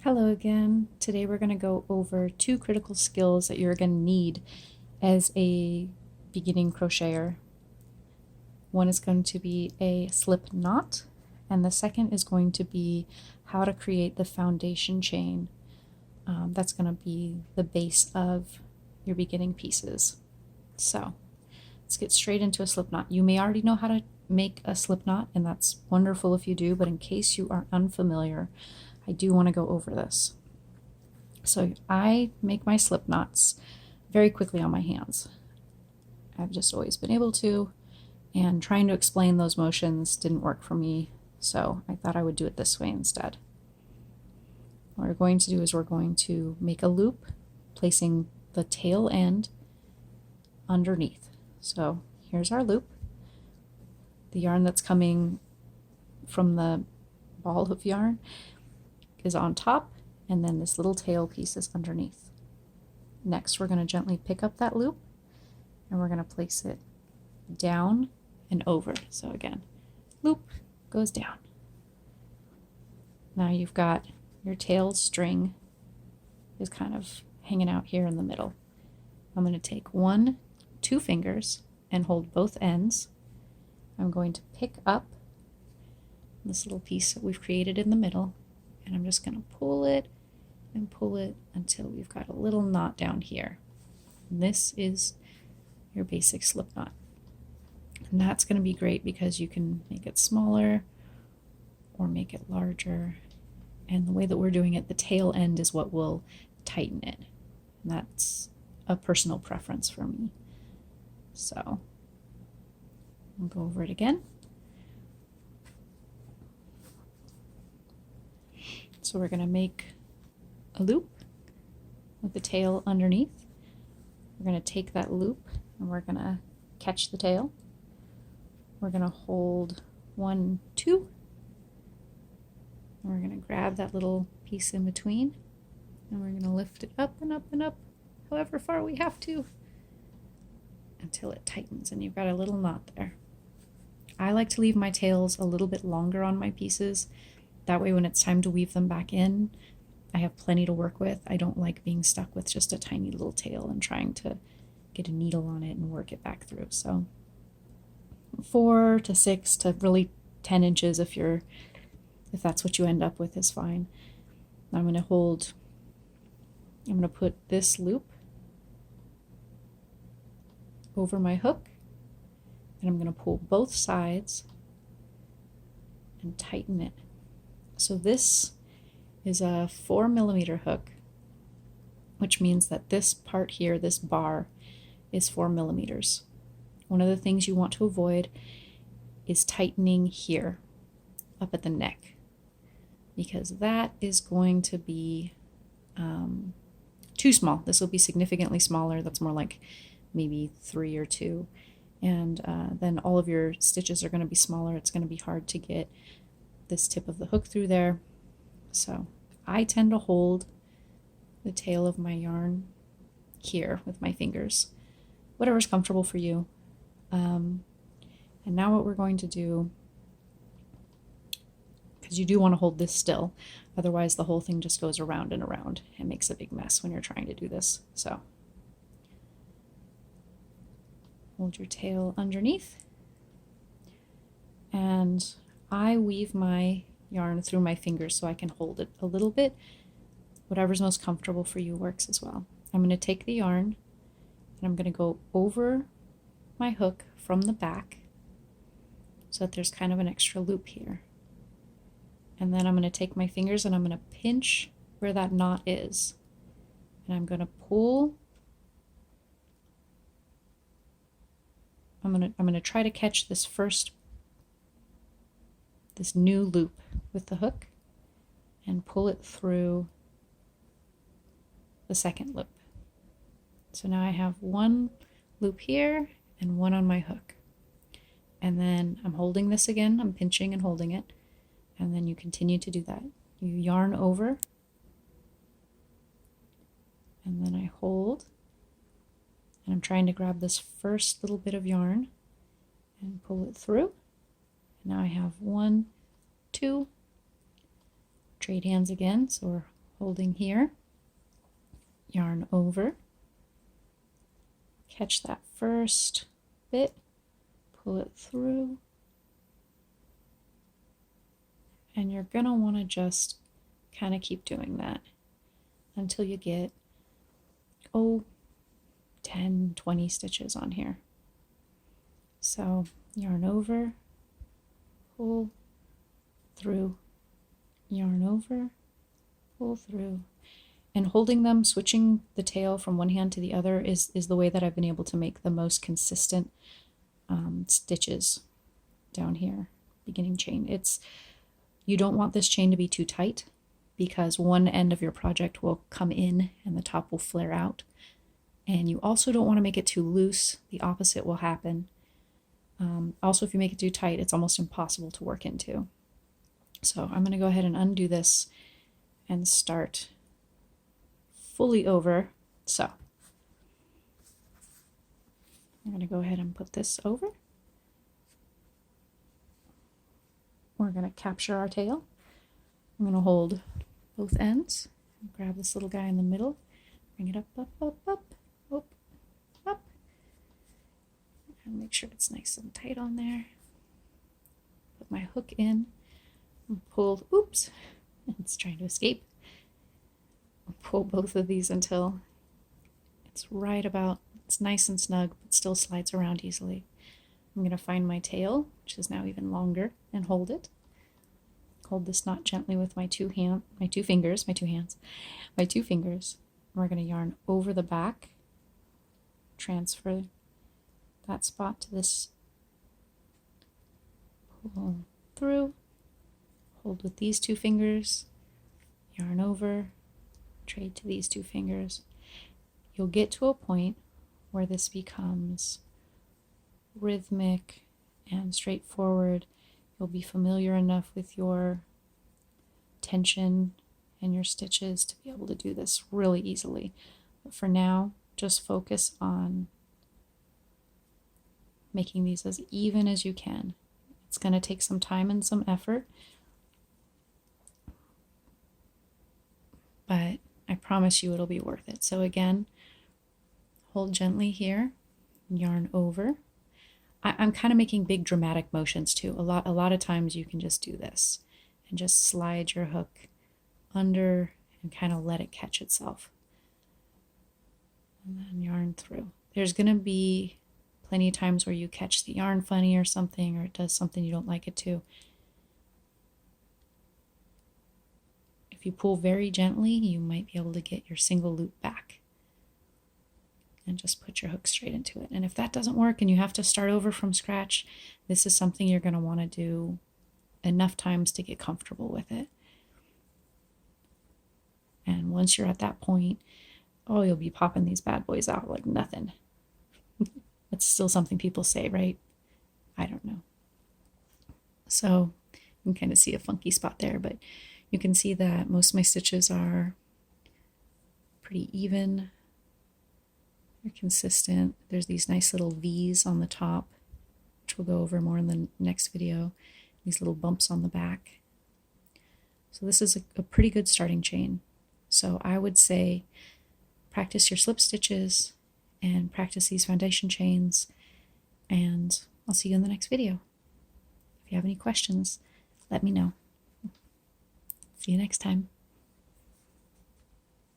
Hello again. Today we're going to go over two critical skills that you're going to need as a beginning crocheter. One is going to be a slip knot, and the second is going to be how to create the foundation chain. That's going to be the base of your beginning pieces. So let's get straight into a slip knot. You may already know how to make a slip knot, and that's wonderful if you do, but in case you are unfamiliar, I do want to go over this. So I make my slip knots very quickly on my hands. I've just always been able to, and trying to explain those motions didn't work for me, so I thought I would do it this way instead. What we're going to do is we're going to make a loop, placing the tail end underneath. So here's our loop. The yarn that's coming from the ball of yarn is on top, and then this little tail piece is underneath. Next, we're going to gently pick up that loop, and we're going to place it down and over. So again, loop goes down. Now you've got your tail string is kind of hanging out here in the middle. I'm going to take two fingers and hold both ends. I'm going to pick up this little piece that we've created in the middle, and I'm just going to pull it and pull it until we've got a little knot down here. And this is your basic slip knot. And that's going to be great because you can make it smaller or make it larger. And the way that we're doing it, the tail end is what will tighten it. And that's a personal preference for me. So I'll go over it again. So we're going to make a loop with the tail underneath. We're going to take that loop and we're going to catch the tail. We're going to hold 1, 2, and we're going to grab that little piece in between, and we're going to lift it up and up and up, however far we have to, until it tightens and you've got a little knot there. I like to leave my tails a little bit longer on my pieces. That way when it's time to weave them back in, I have plenty to work with. I don't like being stuck with just a tiny little tail and trying to get a needle on it and work it back through. So 4 to 6 to really 10 inches if that's what you end up with is fine. I'm going to put this loop over my hook, and I'm going to pull both sides and tighten it. So this is a 4mm hook, which means that this part here, this bar, is 4mm. One of the things you want to avoid is tightening here up at the neck, because that is going to be too small. This will be significantly smaller. That's more like maybe 3 or 2, and then all of your stitches are going to be smaller. It's going to be hard to get this tip of the hook through there. So I tend to hold the tail of my yarn here with my fingers, whatever's comfortable for you. And now what we're going to do, because you do want to hold this still, otherwise the whole thing just goes around and around and makes a big mess when you're trying to do this. So hold your tail underneath, and I weave my yarn through my fingers so I can hold it a little bit. Whatever's most comfortable for you works as well. I'm going to take the yarn and I'm going to go over my hook from the back so that there's kind of an extra loop here. And then I'm going to take my fingers and I'm going to pinch where that knot is. And I'm going to pull. I'm going to try to catch this new loop with the hook and pull it through the second loop. So now I have one loop here and one on my hook. And then I'm holding this again, I'm pinching and holding it, and then you continue to do that. You yarn over, and then I hold, and I'm trying to grab this first little bit of yarn and pull it through. Now I have 1, 2, trade hands again, so we're Holding here, yarn over, catch that first bit, pull it through, and you're going to want to just kind of keep doing that until you get, 10, 20 stitches on here. So yarn over, pull through, yarn over, pull through, and holding them, switching the tail from one hand to the other is the way that I've been able to make the most consistent stitches down here, beginning chain. You don't want this chain to be too tight because one end of your project will come in and the top will flare out. And you also don't want to make it too loose. The opposite will happen. Also, if you make it too tight, it's almost impossible to work into. So I'm going to go ahead and undo this and start fully over. So I'm going to go ahead and put this over. We're going to capture our tail. I'm going to hold both ends, grab this little guy in the middle, bring it up, up, up, up, up, up, and make sure it's nice and tight on there. Put my hook in, and pull, oops, it's trying to escape. Pull both of these until it's right about, it's nice and snug, but still slides around easily. I'm going to find my tail, which is now even longer, and hold it. Hold this knot gently with my two fingers. We're going to yarn over the back, transfer that spot to this, pull through, hold with these two fingers, yarn over, trade to these two fingers. You'll get to a point where this becomes rhythmic and straightforward. You'll be familiar enough with your tension and your stitches to be able to do this really easily. But for now, just focus on making these as even as you can. It's going to take some time and some effort, but I promise you it'll be worth it. So again, hold gently here, yarn over. I'm kind of making big dramatic motions too. A lot of times you can just do this and just slide your hook under and kind of let it catch itself. And then yarn through. There's going to be plenty of times where you catch the yarn funny or something, or it does something you don't like it to. If you pull very gently, you might be able to get your single loop back. And just put your hook straight into it. And if that doesn't work and you have to start over from scratch, this is something you're going to want to do enough times to get comfortable with it. And once you're at that point, you'll be popping these bad boys out like nothing. It's still something people say, right? I don't know. So you can kind of see a funky spot there, but you can see that most of my stitches are pretty even. They're consistent. There's these nice little V's on the top, which we'll go over more in the next video. These little bumps on the back. So this is a pretty good starting chain. So I would say practice your slip stitches and practice these foundation chains, and I'll see you in the next video. If you have any questions, let me know. See you next time.